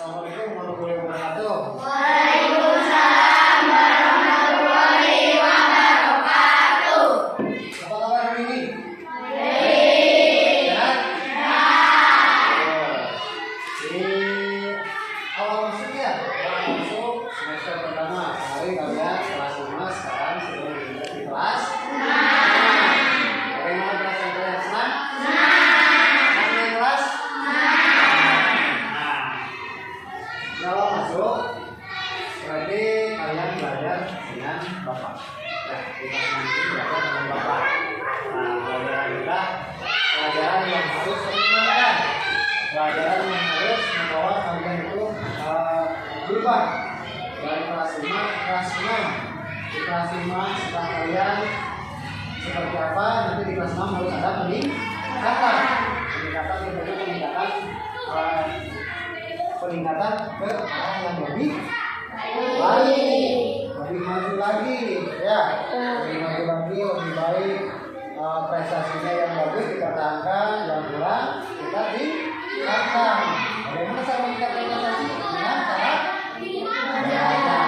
Assalamualaikum warahmatullahi wabarakatuh. Waalaikumsalam warahmatullahi wabarakatuh. Apa kabar hari ini? Baik. Sehat? Di awal masuk ya? Awal masuk semester pertama. Hari kalian kelas 5 sekarang sudah di kelas. Bagaimana perasaan kalian? Senang? Senang naik kelas? Di awal masuk berarti kalian belajar dengan Bapak. Ya, kita nanti belajar dengan Bapak. Nah, pelajaran kita pelajaran yang harus dilakukan, pelajaran yang harus membawa kalian itu berubah dari kelas 5 ke kelas 6. Di kelas 5 setelah kalian seperti apa, nanti di kelas 6 harus ada peningkatan peningkatan ke arah yang lebih baik, lebih maju lagi, ya, lebih maju lagi, lebih baik, prestasinya yang bagus dipertahankan, yang kurang kita tingkatkan. Bagaimana cara meningkatkan prestasi? Dengan cara belajar.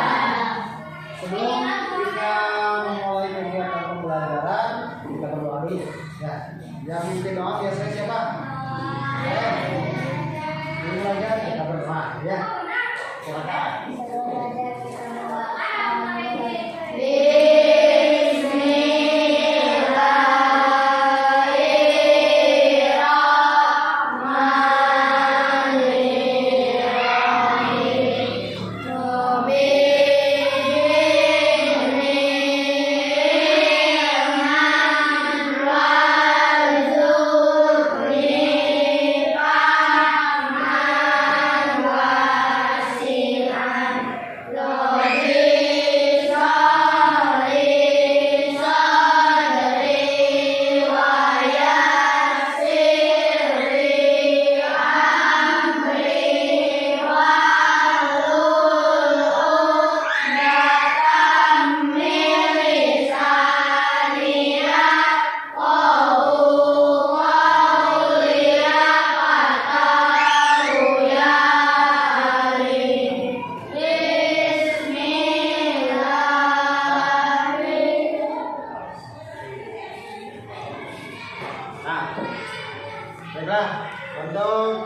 Sebelum kita memulai kegiatan pembelajaran, kita berdoa dulu, ya. Yang mimpin doa biasanya siapa? Belajar kita berdoa, ya. Silakan. Baiklah, untuk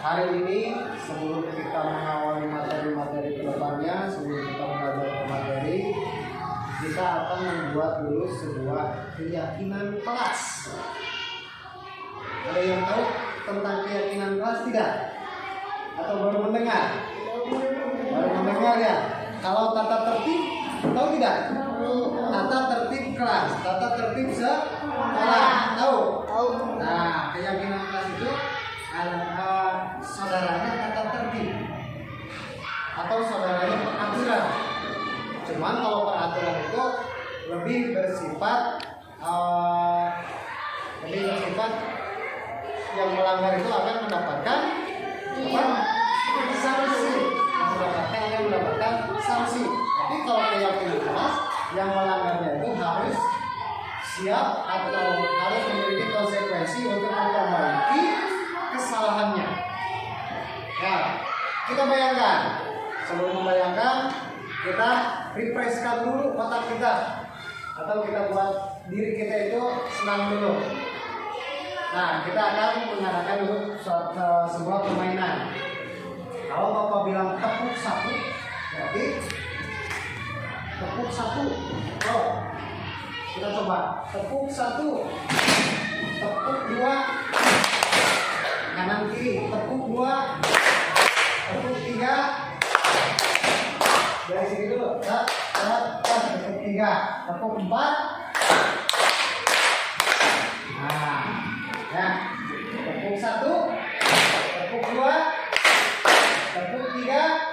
hari ini sebelum kita mengawali materi-materi kedepannya, sebelum kita belajar ke materi, kita akan membuat dulu sebuah keyakinan kelas. Ada yang tahu tentang keyakinan kelas tidak? Atau baru mendengar? Baru mendengar ya. Kalau tata tertib, tahu tidak? Tata tertib kelas, tata tertib sekolah, tahu? Tahu. Nah, keyakinan kelas itu saudaranya tata tertib atau saudaranya peraturan. Cuman kalau peraturan itu lebih bersifat yang melanggar itu akan mendapatkan sanksi. Tapi kalau keyakinan kelas yang melanggarnya itu harus siap atau harus memiliki konsekuensi untuk memperbaiki kesalahannya. Ya, kita bayangkan. Sebelum membayangkan, kita refreshkan dulu otak kita, atau kita buat diri kita itu senang dulu. Nah, kita akan mengadakan dulu sebuah permainan. Kalau Bapak bilang tepuk satu, berarti tepuk satu. Oh, kita coba tepuk satu, tepuk dua, kanan kiri, tepuk dua, tepuk tiga, dari sini dulu, tepuk tiga, tepuk empat, nah, ya, tepuk satu, tepuk dua, tepuk tiga,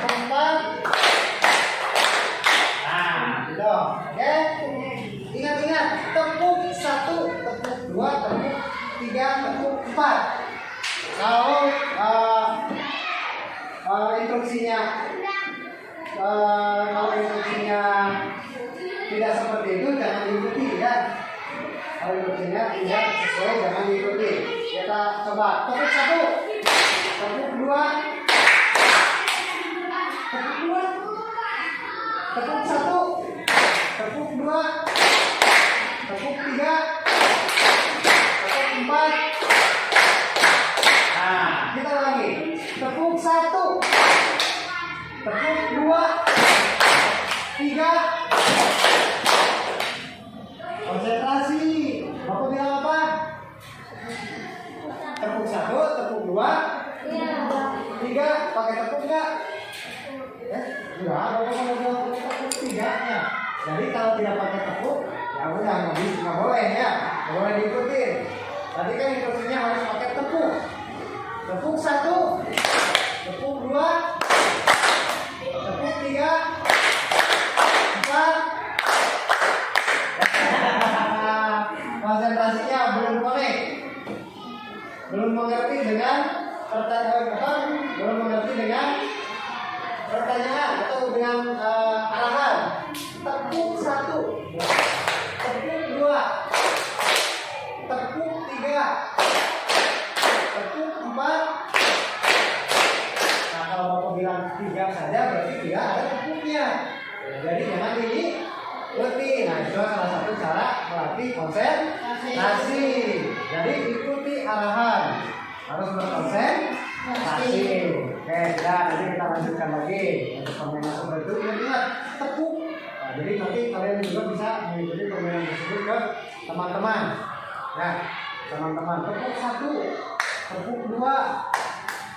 tepuk empat. Oke, ingat-ingat, tepuk satu, tepuk dua, tepuk tiga, tepuk empat. Kalau instruksinya tidak seperti itu, jangan diikuti ya. Kalau instruksinya tidak sesuai, jangan diikuti. Kita coba tepuk satu. Tepuk 2. Tepuk 2. Tepuk 1. Tepuk 2. Tepuk 3. Tepuk 4. Nah, kita ulangi. Tepuk 1. Tepuk 2. 3. Konsentrasi. Bapak bilang apa? Tepuk 1, tepuk 2, 3. Pakai tepuk enggak? Enggak, Bapak mau bilang tepuk 3 nya. Jadi kalau tidak pakai tepuk, ya udah nggak boleh ya. Nggak boleh diikutin. Tadi kan instruksinya harus pakai tepuk. Tepuk 1, tepuk 2, tepuk 3, 4. Konsentrasinya belum connect, belum mengerti dengan pertanyaan, belum mengerti dengan pertanyaan atau dengan arahan. Tepuk 1, tepuk 2, tepuk 3, tepuk 4. Nah, kalau Bapak bilang 3 saja berarti tidak ada tepuknya. Jadi jangan diikuti. Nah, itu salah satu cara melatih konsentrasi. Jadi ikuti arahan, harus berkonsentrasi. Oke, ya nanti kita lanjutkan lagi untuk permainan seperti itu. Ingat tepuk. Nah, jadi nanti kalian juga bisa mengikuti permainan tersebut ke teman-teman. Nah, teman-teman tepuk 1, tepuk 2,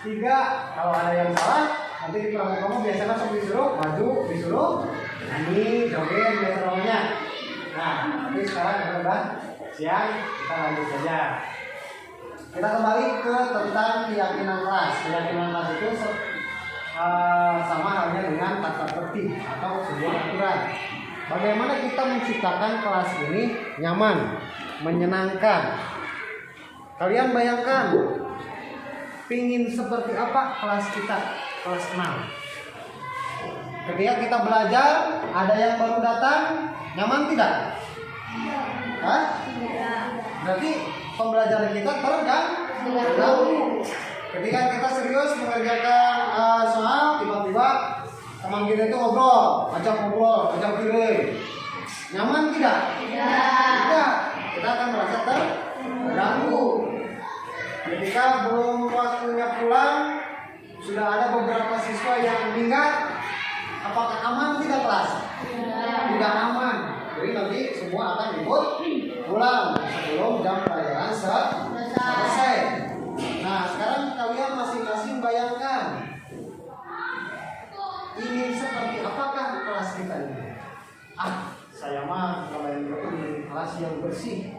3. Kalau ada yang salah, nanti di kelompok kamu biasanya langsung disuruh maju, disuruh nyanyi, joget, biasa namanya. Nah, tapi sekarang udah siang, kita lanjut saja. Kita kembali ke tentang keyakinan kelas. Keyakinan kelas itu sama halnya dengan tata tertib atau sebuah aturan. Bagaimana kita menciptakan kelas ini nyaman, menyenangkan. Kalian bayangkan, pingin seperti apa kelas kita, kelas 6. Ketika kita belajar, ada yang baru datang, nyaman tidak? Hah? Berarti pembelajaran kita terganggu. Ketika kita serius mengerjakan soal, tiba-tiba teman kita itu ngobrol, ajak kiri. Nyaman tidak? Tidak. Kita akan merasa terganggu. Ketika belum waktunya pulang, sudah ada beberapa siswa yang meninggal. Apakah aman tidak kelas? Tidak aman. Jadi nanti semua akan ikut pulang sebelum jam pelajaran selesai. Nah, sekarang kalian masing-masing bayangkan, ingin seperti apakah kelas kita ini? Saya mah kalau yang ingin kelas yang bersih.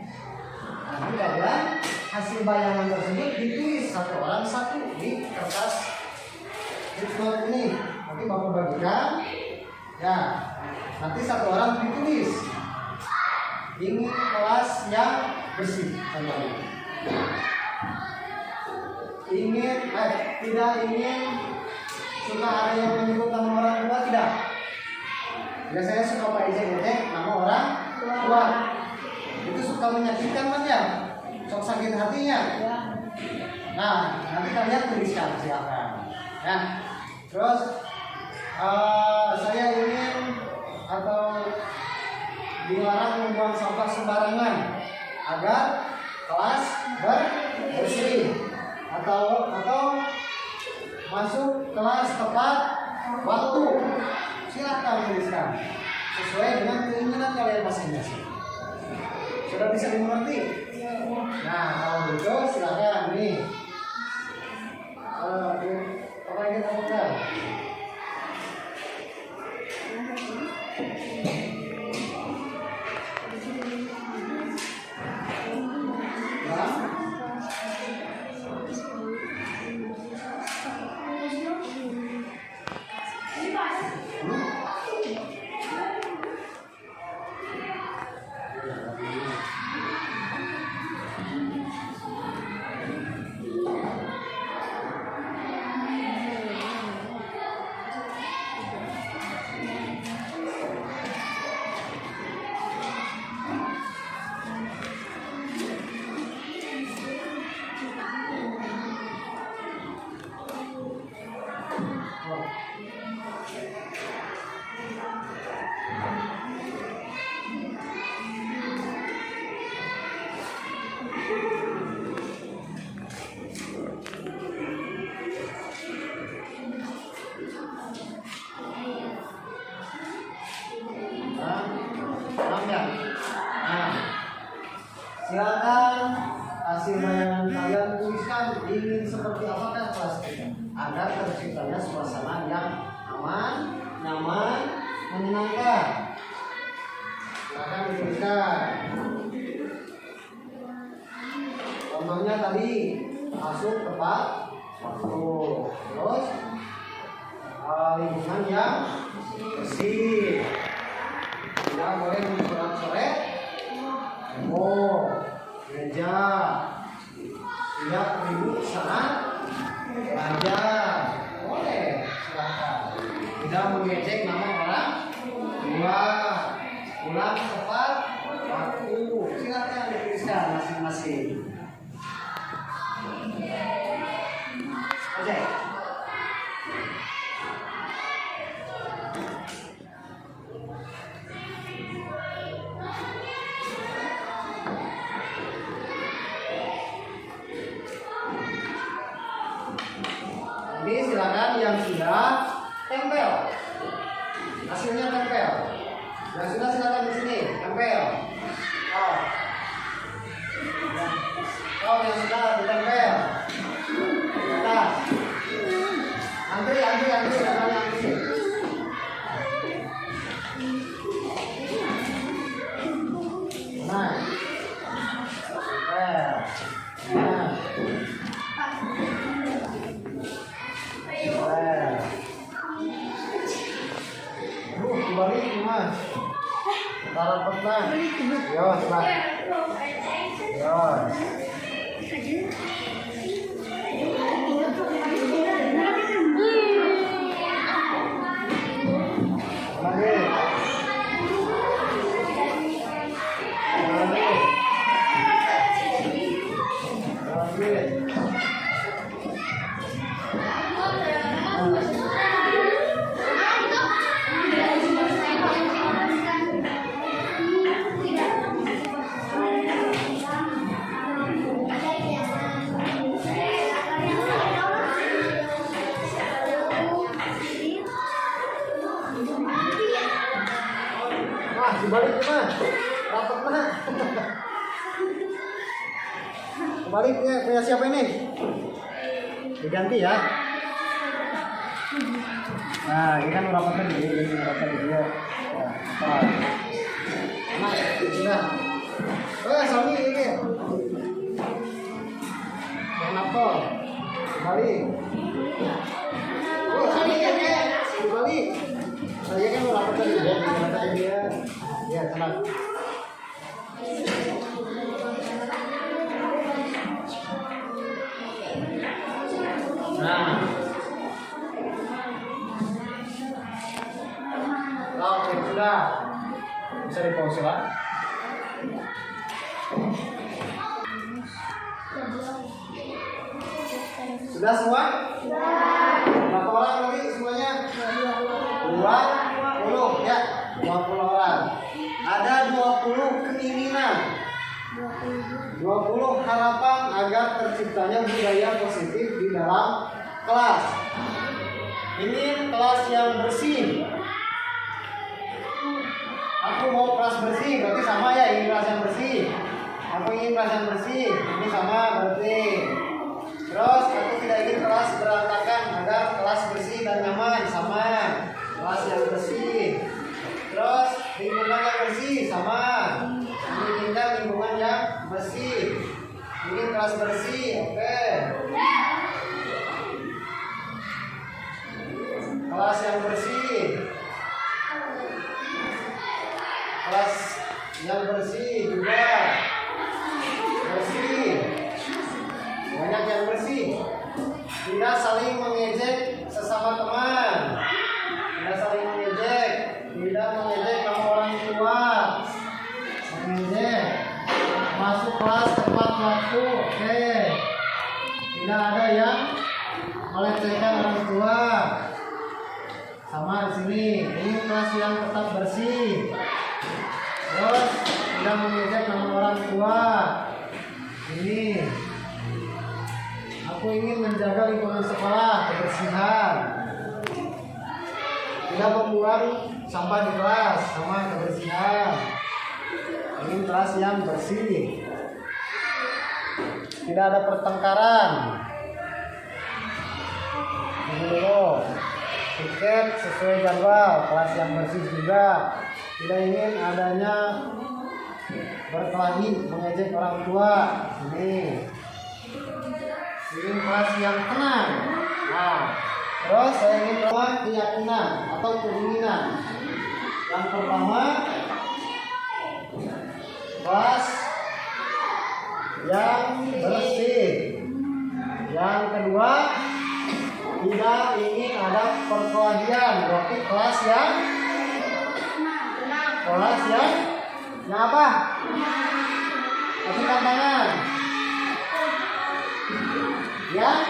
Nah, kemudian hasil bayangan tersebut ditulis satu orang satu di kertas note ini. Nanti Bapak bagikan. Ya, nanti satu orang ditulis ingin kelas yang bersih. Contohnya tidak ingin suka ada yang menyebut nama orang tua, tidak. Biasanya suka Pak Ijeng nama orang tua. Itu suka menyakitkan kan ya? Sok sakit hatinya. Nah, nanti kalian tuliskan silakan. Ya. Terus saya ingin atau dilarang membuang sampah sembarangan agar kelas bersih, atau masuk kelas tepat waktu. Silakan tuliskan sesuai dengan keinginan kalian masing-masing. Sudah bisa dimengerti? Nah, kalau begitu silakan nih. Apa yang kita lakukan? Silakan hasil bayangan kalian tuliskan ingin seperti apakah kelas kita agar terciptanya suasana yang aman, nyaman, menyenangkan. Silakan dituliskan. Contohnya tadi masuk tepat waktu, terus lingkungan yang bersih, tidak boleh mencoret-coret tembok, meja, tidak ribut saat belajar, boleh silakan. Tidak mengejek nama orang tua, pulang tepat waktu, silakan dituliskan masing-masing. Oke. Jadi silakan yang sudah tempel, hasilnya tempel. Yang sudah silakan di sini tempel. Yang sudah ditempel di atas. Antri, namanya antri. Nah, kembali mas. Taruh petang. Yo, coba. Yo. Kembali mas, rapat mana? Kembali punya siapa ini? Diganti ya. Nah, ini kan rapat tadi, ini rapat dia. Nah, sudah. Sami ini. Kenapa? Kembali. Sami ini. Kembali. Saya kan rapat tadi dia. Ya, tenang. Nah. Oke, sudah. Bisa di-pause lah. Sudah semua? Berapa orang tadi semuanya? 20 ya. 20 orang. Ada 20 keinginan, 20 harapan agar terciptanya budaya positif di dalam kelas. Ingin kelas yang bersih. Aku mau kelas bersih, berarti sama ya, ingin kelas yang bersih. Aku ingin kelas yang bersih, ini sama berarti. Terus aku tidak ingin kelas berantakan, agar kelas bersih dan nyaman, sama. Kelas yang bersih. Terus lingkungan yang bersih, sama. Menginginkan lingkungan yang bersih. Ingin kelas bersih, oke. Kelas yang bersih. Kelas yang bersih juga. Bersih. Banyak yang bersih. Tidak saling mengejek sesama teman. Tidak saling mengejek. Tidak mengejek sama orang tua. Mengejek. Masuk kelas tepat waktu. Oke. Tidak ada yang melecehkan orang tua. Sama di sini. Ini kelas yang tetap bersih. Terus tidak mengejek nama orang tua. Ini. Aku ingin menjaga lingkungan sekolah, kebersihan. Tidak membuang sampah di kelas, sama kebersihan. Ingin kelas yang bersih. tidak ada pertengkaran. Ini dulu. Tiket sesuai jadwal, kelas yang bersih juga. Tidak ingin adanya berkelahi, mengejek orang tua. Ini kelas yang tenang. Nah, terus saya ingin bawa keyakinan atau keinginan. Yang pertama, kelas yang bersih. Yang kedua, tidak ingin ada perkelahian. Berarti kelas yang apa? Kasihkan tangan. Yang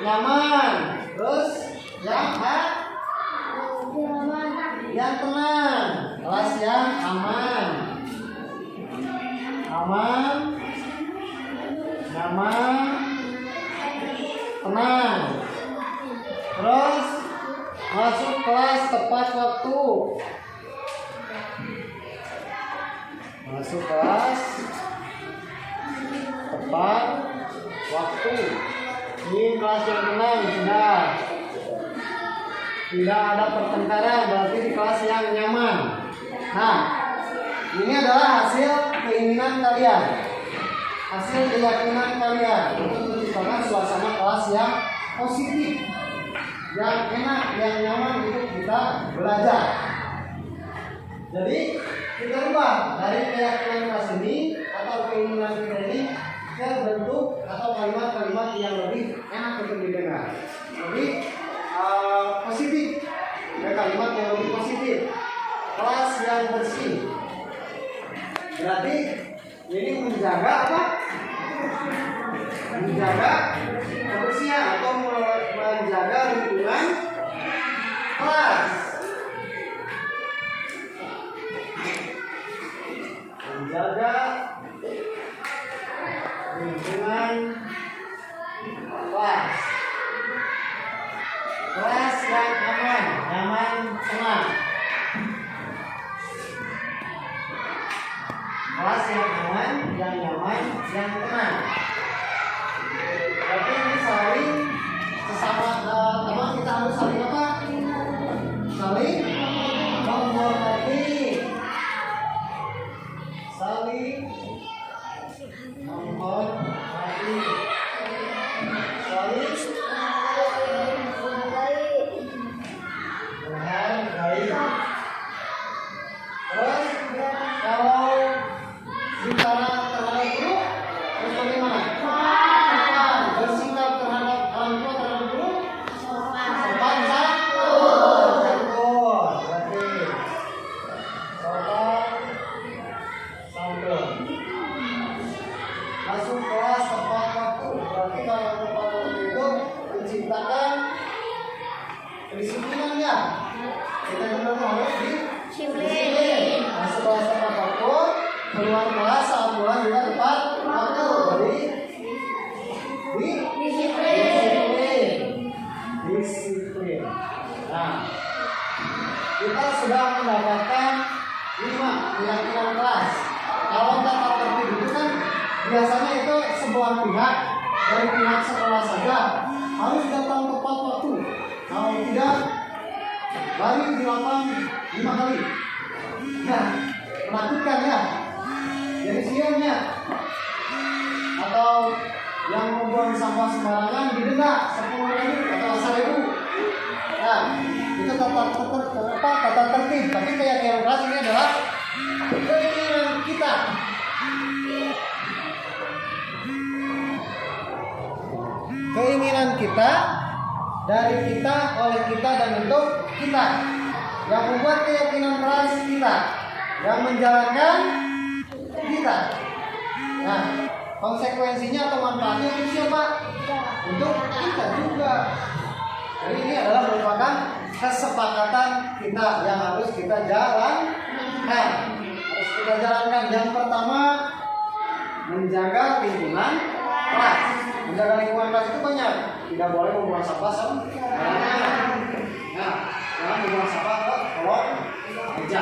nyaman. Terus yang tenang. Kelas yang aman, nyaman, tenang. Terus masuk kelas tepat waktu. Masuk kelas tepat waktu. Ini kelas yang tenang sudah. Tidak ada pertengkaran, berarti di kelas yang nyaman. Nah, ini adalah hasil keinginan kalian, hasil keyakinan kalian untuk menciptakan suasana kelas yang positif, yang enak, yang nyaman untuk kita belajar. Jadi kita ubah dari keyakinan kelas ini atau keinginan kita ini ke bentuk atau kalimat-kalimat yang lebih enak untuk didengar, lebih positif, ke kalimat yang lebih positif. Kelas yang bersih, berarti ini menjaga apa? Menjaga kebersihan atau menjaga lingkungan kelas. Menjaga lingkungan kelas. Kelas yang aman, nyaman, tenang. Kelas yang aman, yang nyaman, yang tenang. Tapi ini saling sesama teman, kita harus saling apa? Saling menghormati. Saling menghormati. Saling menghargai. Terus kalau bicara terhadap guru, terus bagaimana? Sopan. Bersikap terhadap orang tua, terhadap guru, sopan, santun. Berarti sopan, santun. Masuk kelas tepat waktu. Berarti kalau tepat waktu itu menciptakan kedisiplinan ya. Kita juga harus disiplin. Masuk kelas tepat waktu, keluar kelas saat pulang juga tepat waktu. Jadi disiplin. Nah, kita sudah mendapatkan 5 keyakinan kelas. Kalau tata tertib itu kan biasanya itu sebuah pihak, dari pihak sekolah saja harus datang tepat waktu. Kalau tidak, baru dilakukan 5 kali. Nah, menakutkan ya. Jadi siangnya atau yang membuang sampah sembarangan didenda 10.000 atau 1.000. Nah, itu tata tertib. Tapi keyakinan kelas ini adalah keinginan kita. Keinginan kita, dari kita, oleh kita, dan untuk kita. Yang membuat keyakinan kelas kita, yang menjalankan kita. Nah, konsekuensinya atau manfaatnya untuk siapa? Untuk kita juga. Jadi ini adalah merupakan kesepakatan kita yang harus kita jalankan. Harus kita jalankan. Yang pertama, menjaga lingkungan kelas. Menjaga lingkungan kelas itu banyak. Tidak boleh membuang sampah sembarangan. Nah, jangan membuang sampah ke kolong meja.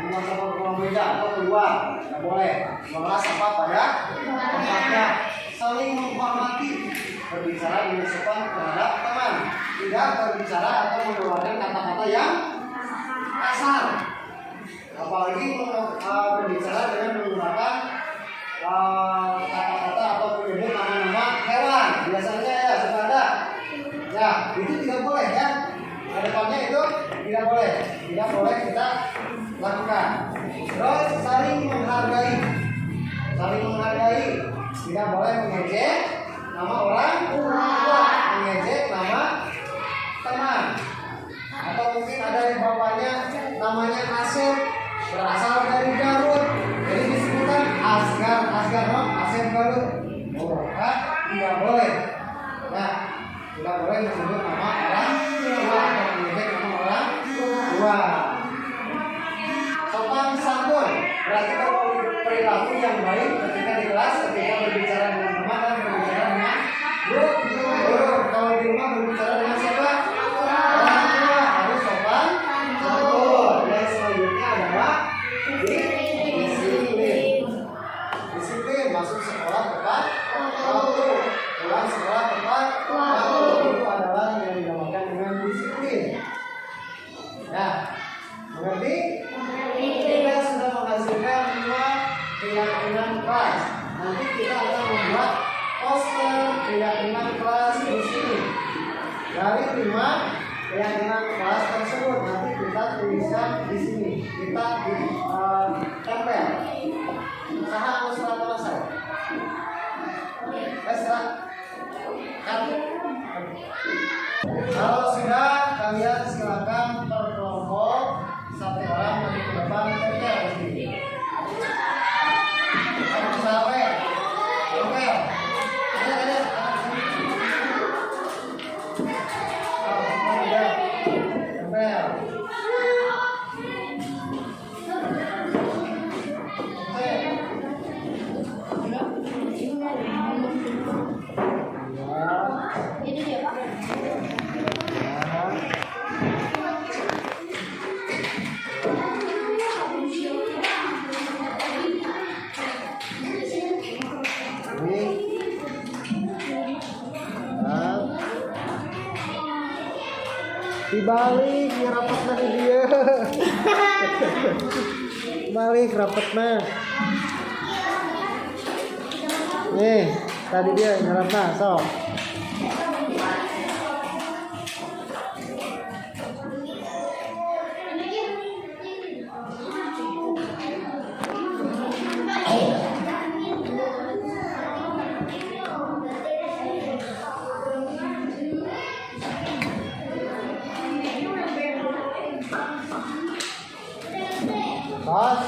Membuang sampah ke kolong meja atau keluar. Tidak boleh. Buanglah sampah pada tempatnya. saling menghormati, berbicara dengan sopan terhadap teman, tidak berbicara atau mengeluarkan kata-kata yang kasar, apalagi berbicara dengan menggunakan kata-kata atau menyebut nama-nama hewan. Biasanya ya sudah ada. Ya, itu tidak boleh ya. Kedepannya itu tidak boleh kita lakukan. Terus saling menghargai, tidak boleh mengejek nama orang tua, mengejek nama teman, atau mungkin ada yang bapaknya namanya Asep, berasal dari Garut, jadi disebutkan Asep Garut. Tidak boleh. Nah, tidak boleh menyebut nama orang tua atau mengejek nama orang tua. Sopan santun berarti perilaku yang baik ketika di kelas, ketika berbicara dengan teman dan berbicara dengan guru. Kalau di rumah berbicara dengan siapa? Orang tua. Harus sopan santun. Dan selanjutnya adalah disiplin. Masuk sekolah tepat waktu, pulang sekolah tepat waktu. Itu adalah yang dinamakan dengan disiplin. Ya, mengerti? Kita sudah menghasilkan 5 keyakinan kelas. Nanti kita akan membuat poster keyakinan kelas di sini. Dari 5 keyakinan kelas tersebut nanti kita tuliskan di sini. Kita tempel. Usaha atau surat selesai. Surat. Kalau sudah, kalian silakan per kelompok 1 orang nanti ke depan tempel di sini. Tempel. Ini dia, Pak. Dibalik ya rapatna di dia. Balik rapatna. Nih, tadi dia nyerapna, sok. Pas.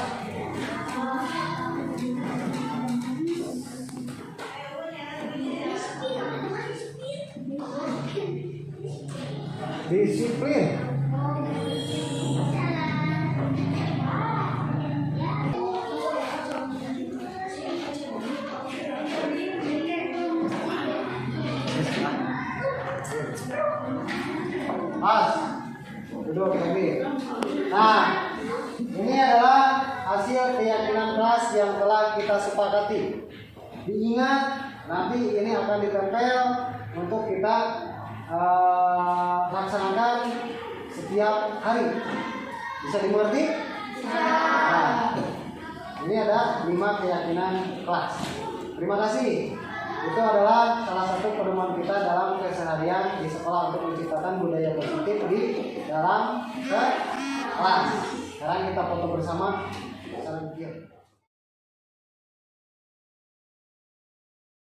Disiplin. Pas. Duduk lagi. Nah, ini adalah hasil keyakinan kelas yang telah kita sepakati. Diingat, nanti ini akan ditempel untuk kita laksanakan setiap hari. Bisa dimengerti? Nah, ini ada 5 keyakinan kelas. Terima kasih. Itu adalah salah satu pedoman kita dalam keseharian di sekolah untuk menciptakan budaya positif di dalam kelas. Sekarang kita foto bersama. Salam